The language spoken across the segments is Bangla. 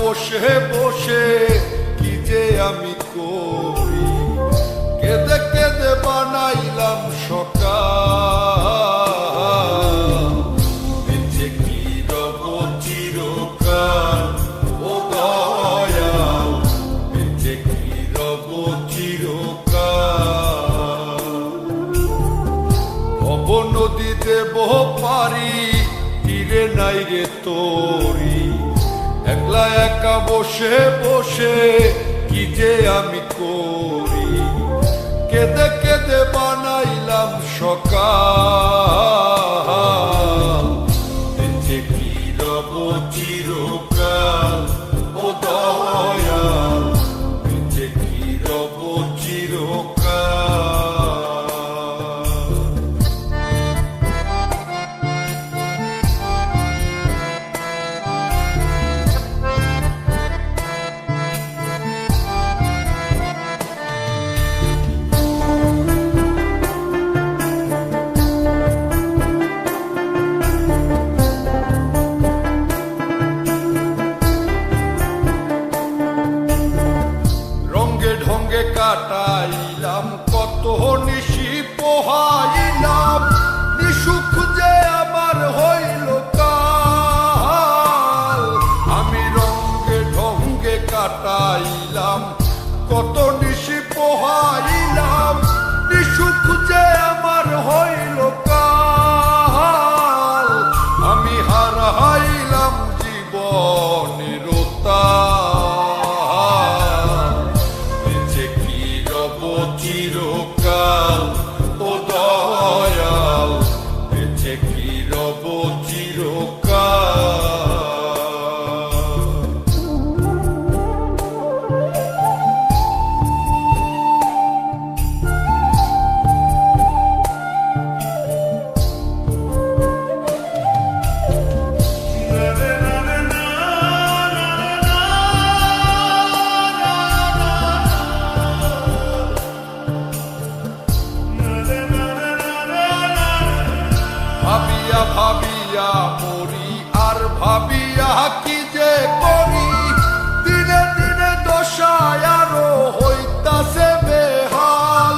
বসে বসে কি যে আমি করি, কেঁদে কেঁদে বানাইলাম সকাল। বেঁচে কি রব চিরকাল ও দয়াল, বেঁচে কি রব চিরকাল। ভব নদী দেব পারি, তীরে নাই রে তোরি, একলা একা বসে বসে কি যে আমি করি, কেঁদে কেঁদে বানাইলাম সকাল। বেঁচে কি রব চিরকাল ও দয়াল, বেঁচে কি রব চিরকাল। কাটাইলাম কত নিশি পোহাইলাম, নিসুখ যে আমার হইল কাল। আমি রঙ্গে ঢঙ্গে কাটাইলাম কত নিশি পোহাইলাম, নিসুখ যে আমার হইল কাল। আমি হারাইলাম জীবনের চিরকাল ও দয়াল, বেঁচে কি রব চিরকাল। ভাবিয়া ভাবিয়া মরি আর ভাবিয়া কি যে করি, দিনে দিনে দশায় আরো হইতাছে বেহাল।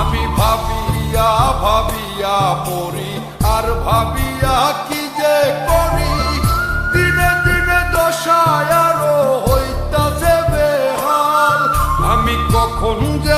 আমি ভাবিয়া ভাবিয়া মরি আর ভাবিয়া কি যে করি, দিনে দিনে দশায় আরো হইতাছে বেহাল। আমি কখন যে